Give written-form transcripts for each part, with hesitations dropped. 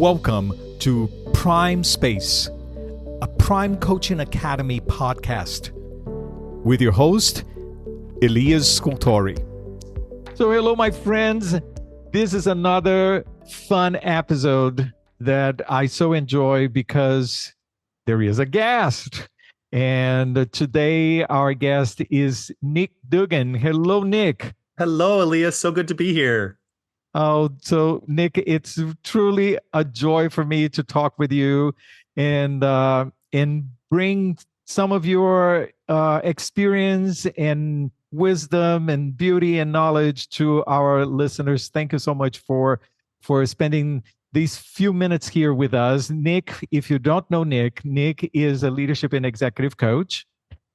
Welcome to Prime Space, a Prime Coaching Academy podcast with your host, Elias Scultori. So hello, my friends. This is another fun episode that I so enjoy because there is a guest. And today our guest is Nick Dugan. Hello, Nick. Hello, Elias. So good to be here. Oh, so Nick, it's truly a joy for me to talk with you and bring some of your experience and wisdom and beauty and knowledge to our listeners. Thank you so much for spending these few minutes here with us. Nick, if you don't know Nick is a leadership and executive coach.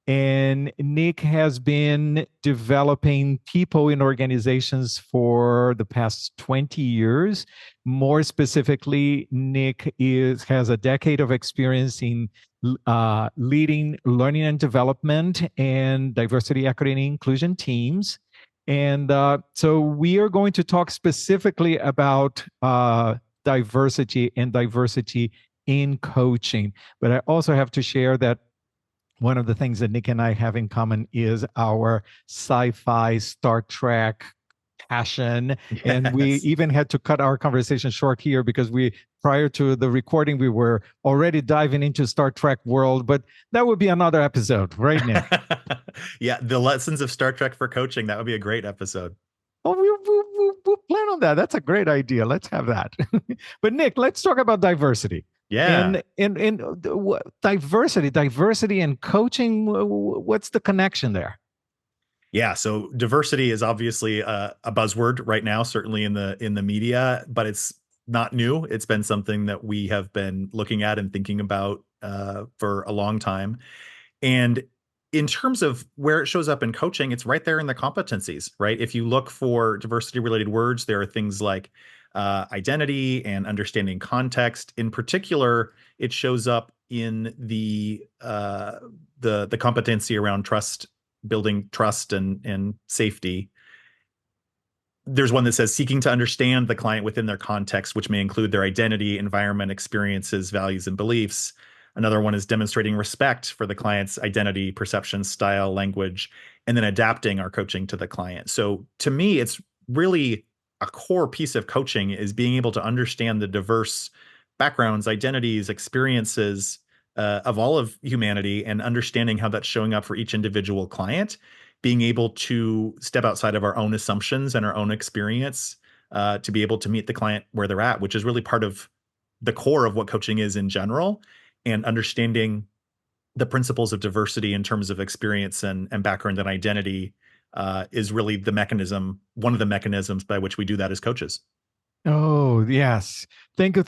And Nick has been developing people in organizations for the past 20 years. More specifically, Nick has a decade of experience in leading learning and development and diversity, equity, and inclusion teams. And so we are going to talk specifically about diversity in coaching. But I also have to share that one of the things that Nick and I have in common is our sci-fi Star Trek passion. Yes. And we even had to cut our conversation short here because prior to the recording, we were already diving into Star Trek world, but that would be another episode, right, Nick? Yeah, the lessons of Star Trek for coaching. That would be a great episode. Oh, we'll plan on that. That's a great idea. Let's have that. But Nick, let's talk about diversity. Yeah. And diversity and coaching, what's the connection there? Yeah. So diversity is obviously a buzzword right now, certainly in the media, but it's not new. It's been something that we have been looking at and thinking about for a long time. And in terms of where it shows up in coaching, it's right there in the competencies, right? If you look for diversity related words, there are things like identity and understanding context. In particular, it shows up in the competency around trust, building trust and safety. There's one that says seeking to understand the client within their context, which may include their identity, environment, experiences, values, and beliefs. Another one is demonstrating respect for the client's identity, perception, style, language, and then adapting our coaching to the client. So to me, it's really a core piece of coaching is being able to understand the diverse backgrounds, identities, experiences of all of humanity and understanding how that's showing up for each individual client, being able to step outside of our own assumptions and our own experience to be able to meet the client where they're at, which is really part of the core of what coaching is in general, and understanding the principles of diversity in terms of experience and background and identity is really the mechanism, one of the mechanisms by which we do that as coaches. Oh, yes. Thank you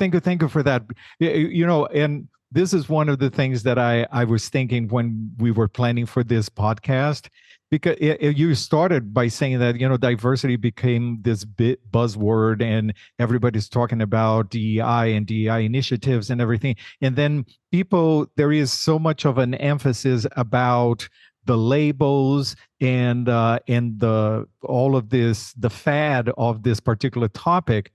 for that. And this is one of the things that I was thinking when we were planning for this podcast, because you started by saying that, diversity became this bit buzzword and everybody's talking about DEI and DEI initiatives and everything. And then there is so much of an emphasis about the labels and all of this, the fad of this particular topic.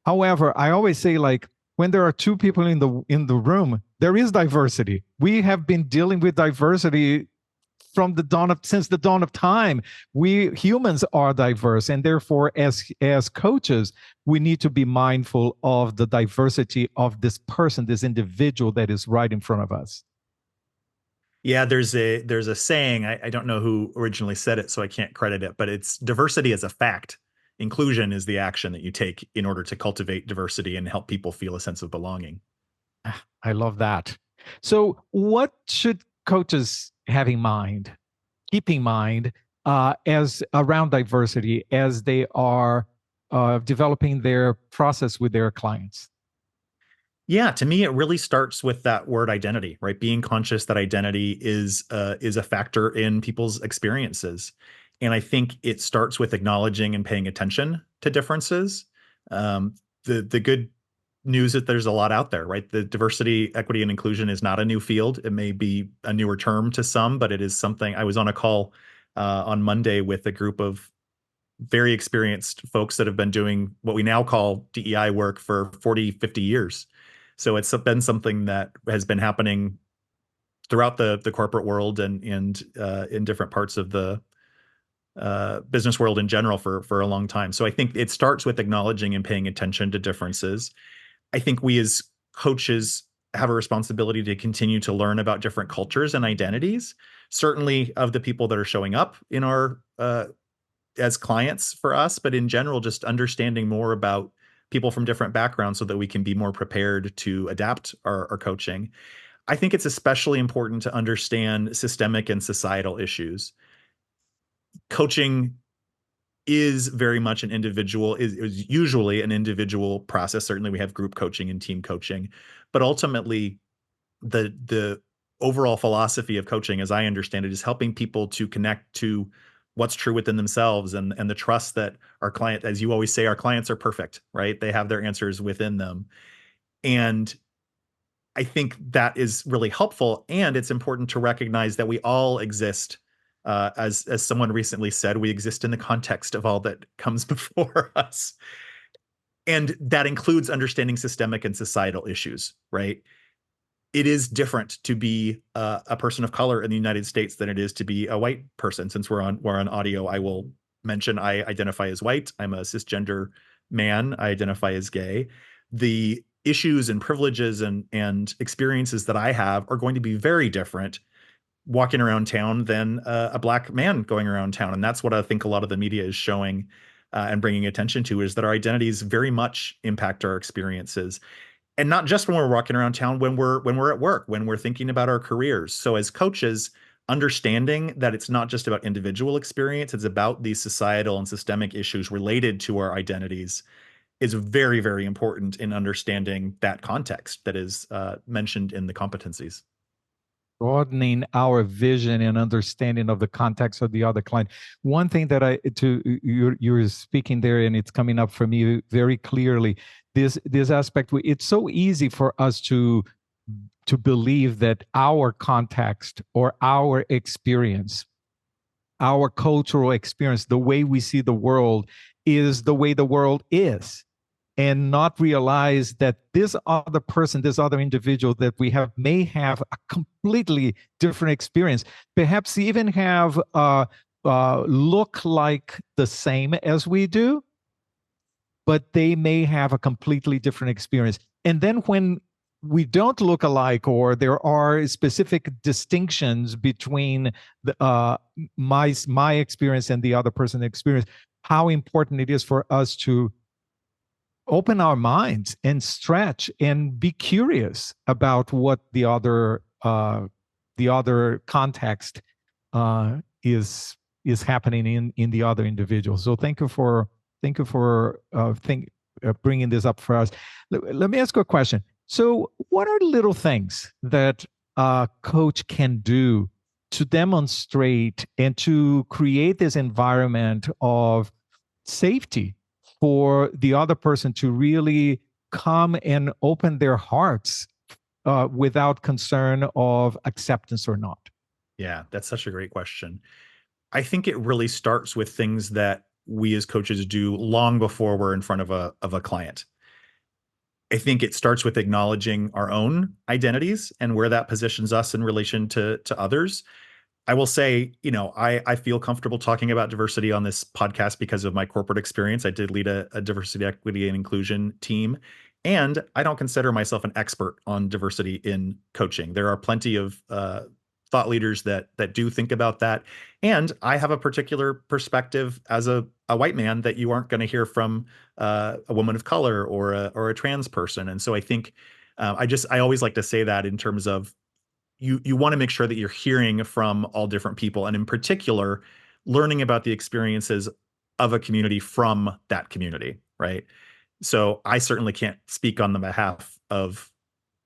However, I always say, like, when there are two people in the room, there is diversity. We have been dealing with diversity since the dawn of time. We humans are diverse, and therefore, as coaches, we need to be mindful of the diversity of this person, this individual that is right in front of us. Yeah, there's a saying, I don't know who originally said it, so I can't credit it, but it's diversity is a fact. Inclusion is the action that you take in order to cultivate diversity and help people feel a sense of belonging. I love that. So what should coaches keep in mind as around diversity as they are developing their process with their clients? Yeah, to me, it really starts with that word identity, right? Being conscious that identity is a factor in people's experiences. And I think it starts with acknowledging and paying attention to differences. The good news is that there's a lot out there, right? The diversity, equity, and inclusion is not a new field. It may be a newer term to some, but it is something. I was on a call on Monday with a group of very experienced folks that have been doing what we now call DEI work for 40, 50 years. So it's been something that has been happening throughout the corporate world and in different parts of the business world in general for a long time. So I think it starts with acknowledging and paying attention to differences. I think we as coaches have a responsibility to continue to learn about different cultures and identities, certainly of the people that are showing up in our as clients for us, but in general, just understanding more about people from different backgrounds so that we can be more prepared to adapt our coaching. I think it's especially important to understand systemic and societal issues. Coaching is very much an individual, is usually an individual process. Certainly we have group coaching and team coaching, but ultimately the overall philosophy of coaching, as I understand it, is helping people to connect to what's true within themselves and the trust that our client, as you always say, our clients are perfect, right? They have their answers within them. And I think that is really helpful. And it's important to recognize that we all exist, as someone recently said, we exist in the context of all that comes before us. And that includes understanding systemic and societal issues, right? It is different to be a person of color in the United States than it is to be a white person. Since we're on audio, I will mention I identify as white. I'm a cisgender man. I identify as gay. The issues and privileges and experiences that I have are going to be very different walking around town than a black man going around town. And that's what I think a lot of the media is showing and bringing attention to, is that our identities very much impact our experiences. And not just when we're walking around town, when we're at work, when we're thinking about our careers. So as coaches, understanding that it's not just about individual experience, it's about these societal and systemic issues related to our identities, is very, very important in understanding that context that is mentioned in the competencies. Broadening our vision and understanding of the context of the other client. One thing that you're speaking there, and it's coming up for me very clearly, this aspect. It's so easy for us to believe that our context or our experience, our cultural experience, the way we see the world, is the way the world is, and not realize that this other person, this other individual that we have, may have a completely different experience, perhaps even have look like the same as we do, but they may have a completely different experience. And then when we don't look alike, or there are specific distinctions between my experience and the other person's experience, how important it is for us to open our minds and stretch and be curious about what the other context is happening in the other individual. So thank you for bringing this up for us. Let me ask you a question. So what are little things that a coach can do to demonstrate and to create this environment of safety for the other person to really come and open their hearts without concern of acceptance or not? Yeah, that's such a great question. I think it really starts with things that we as coaches do long before we're in front of a client. I think it starts with acknowledging our own identities and where that positions us in relation to others. I will say, I feel comfortable talking about diversity on this podcast because of my corporate experience. I did lead a diversity, equity, and inclusion team, and I don't consider myself an expert on diversity in coaching. There are plenty of thought leaders that do think about that, and I have a particular perspective as a white man that you aren't going to hear from a woman of color or a trans person. And so I think I always like to say that in terms of you want to make sure that you're hearing from all different people, and in particular, learning about the experiences of a community from that community, right? So I certainly can't speak on the behalf of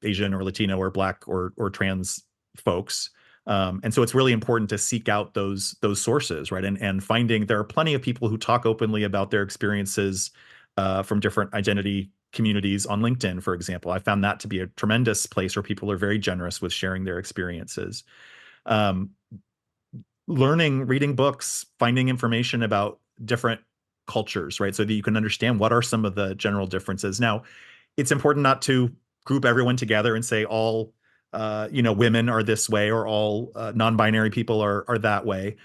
Asian or Latino or Black or trans folks. And so it's really important to seek out those sources, right? And finding there are plenty of people who talk openly about their experiences from different identity communities on LinkedIn, for example. I found that to be a tremendous place where people are very generous with sharing their experiences. Learning, reading books, finding information about different cultures, right? So that you can understand what are some of the general differences. Now, it's important not to group everyone together and say all women are this way or all non-binary people are that way.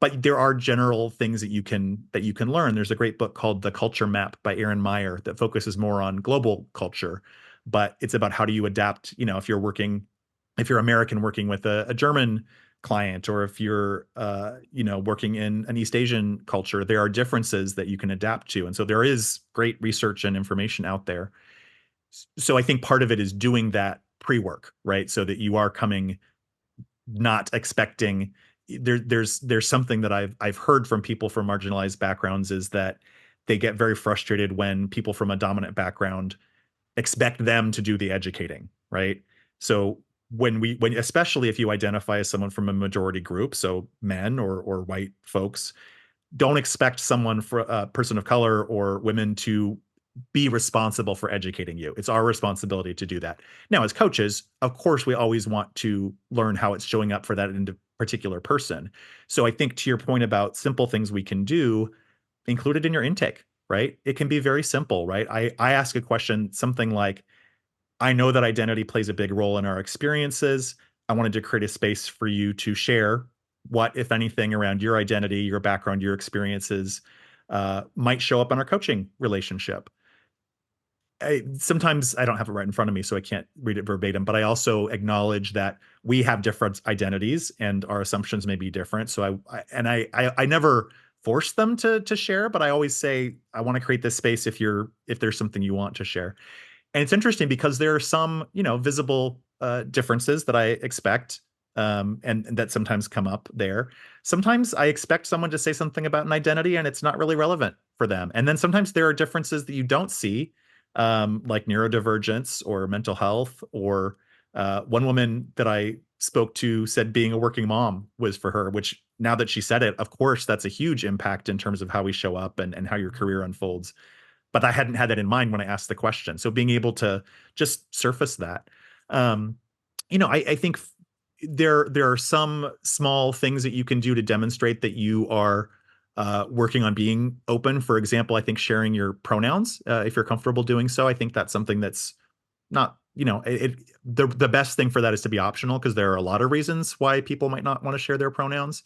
But there are general things that you can learn. There's a great book called The Culture Map by Aaron Meyer that focuses more on global culture, but it's about how do you adapt, if you're American working with a German client, or if you're working in an East Asian culture, there are differences that you can adapt to. And so there is great research and information out there. So I think part of it is doing that pre-work, right? So that you are coming not expecting there's something that I've heard from people from marginalized backgrounds is that they get very frustrated when people from a dominant background expect them to do the educating, right? So when especially if you identify as someone from a majority group, so men or white folks, don't expect someone for a person of color or women to be responsible for educating you. It's our responsibility to do that. Now, as coaches, of course, we always want to learn how it's showing up for that particular person. So I think to your point about simple things we can do, include it in your intake, right? It can be very simple, right? I ask a question, something like, I know that identity plays a big role in our experiences. I wanted to create a space for you to share what, if anything, around your identity, your background, your experiences might show up in our coaching relationship. Sometimes I don't have it right in front of me, so I can't read it verbatim, but I also acknowledge that we have different identities and our assumptions may be different. So I never force them to share, but I always say, I want to create this space if there's something you want to share. And it's interesting because there are some, visible differences that I expect, and that sometimes come up there. Sometimes I expect someone to say something about an identity and it's not really relevant for them. And then sometimes there are differences that you don't see, like neurodivergence or mental health. Or one woman that I spoke to said being a working mom was for her, which now that she said it, of course, that's a huge impact in terms of how we show up and how your career unfolds. But I hadn't had that in mind when I asked the question. So being able to just surface that, I think there are some small things that you can do to demonstrate that you are working on being open. For example, I think sharing your pronouns, if you're comfortable doing so, I think that's something that's not, the best thing for that is to be optional, because there are a lot of reasons why people might not want to share their pronouns.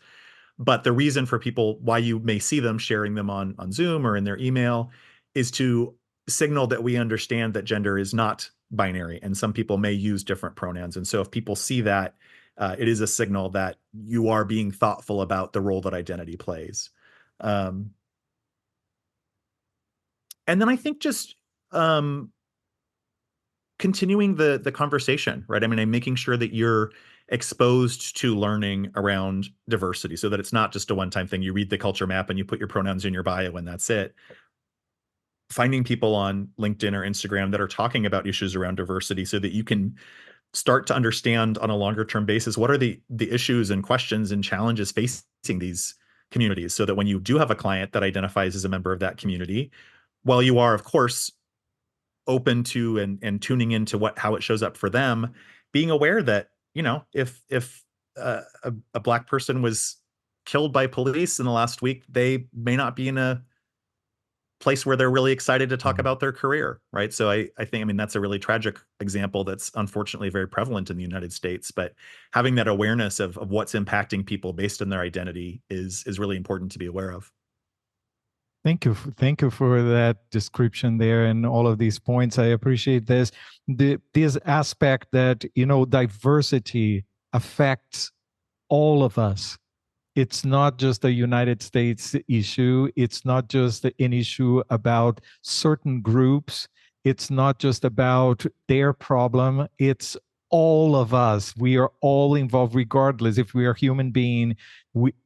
But the reason for people why you may see them sharing them on Zoom or in their email is to signal that we understand that gender is not binary and some people may use different pronouns. And so if people see that, it is a signal that you are being thoughtful about the role that identity plays. And then I think just continuing the conversation, right? I mean, I'm making sure that you're exposed to learning around diversity so that it's not just a one-time thing. You read the culture map and you put your pronouns in your bio and that's it. Finding people on LinkedIn or Instagram that are talking about issues around diversity so that you can start to understand on a longer term basis what are the issues and questions and challenges facing these communities, so that when you do have a client that identifies as a member of that community, while you are, of course, open to and tuning into how it shows up for them, being aware that, if a Black person was killed by police in the last week, they may not be in a place where they're really excited to talk about their career, right? So I think, I mean, that's a really tragic example that's unfortunately very prevalent in the United States, but having that awareness of what's impacting people based on their identity is really important to be aware of. Thank you. Thank you for that description there and all of these points. I appreciate this. This aspect that, diversity affects all of us. It's not just a United States issue. It's not just an issue about certain groups. It's not just about their problem. It's all of us. We are all involved, regardless if we are human being.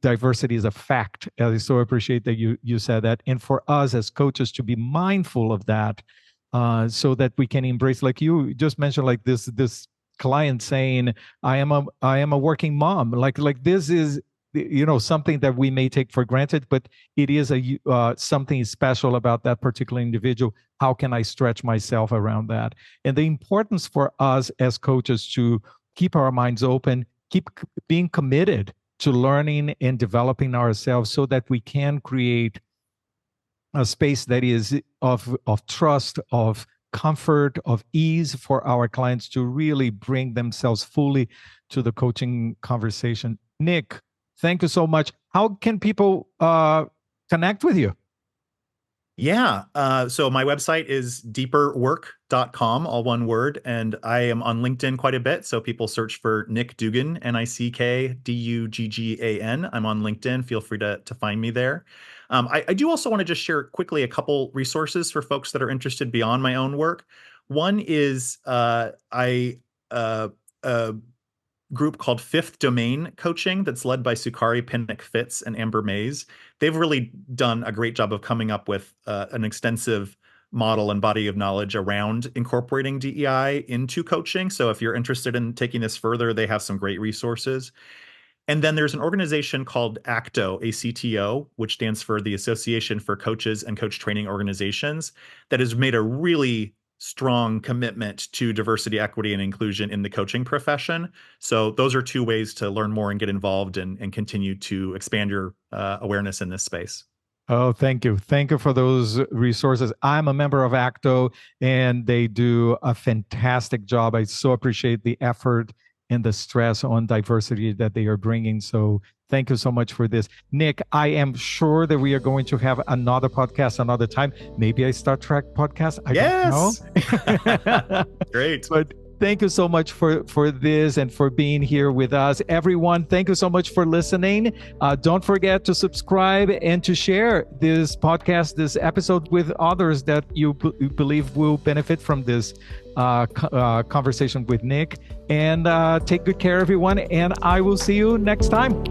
Diversity is a fact. I so appreciate that you said that. And for us as coaches to be mindful of that, so that we can embrace, like you just mentioned, like this client saying, I am a working mom. Like this is, something that we may take for granted, but it is something special about that particular individual. How can I stretch myself around that? And the importance for us as coaches to keep our minds open, keep being committed to learning and developing ourselves so that we can create a space that is of trust, of comfort, of ease for our clients to really bring themselves fully to the coaching conversation. Nick, thank you so much. How can people connect with you? Yeah. So my website is deeperwork.com, all one word. And I am on LinkedIn quite a bit. So people search for Nick Dugan, NickDuggan. I'm on LinkedIn. Feel free to find me there. I do also want to just share quickly a couple resources for folks that are interested beyond my own work. One is a group called Fifth Domain Coaching that's led by Sukari Pinnock Fitz and Amber Mays. They've really done a great job of coming up with an extensive model and body of knowledge around incorporating DEI into coaching. So if you're interested in taking this further, they have some great resources. And then there's an organization called ACTO, ACTO, which stands for the Association for Coaches and Coach Training Organizations, that has made a really strong commitment to diversity, equity, and inclusion in the coaching profession. So those are two ways to learn more and get involved and continue to expand your awareness in this space. Oh, thank you. Thank you for those resources. I'm a member of ACTO, and they do a fantastic job. I so appreciate the effort and the stress on diversity that they are bringing. So thank you so much for this. Nick, I am sure that we are going to have another podcast another time. Maybe a Star Trek podcast. I don't know. Great. But thank you so much for this and for being here with us. Everyone, thank you so much for listening. Don't forget to subscribe and to share this podcast, this episode with others that you believe will benefit from this conversation with Nick. And take good care, everyone. And I will see you next time.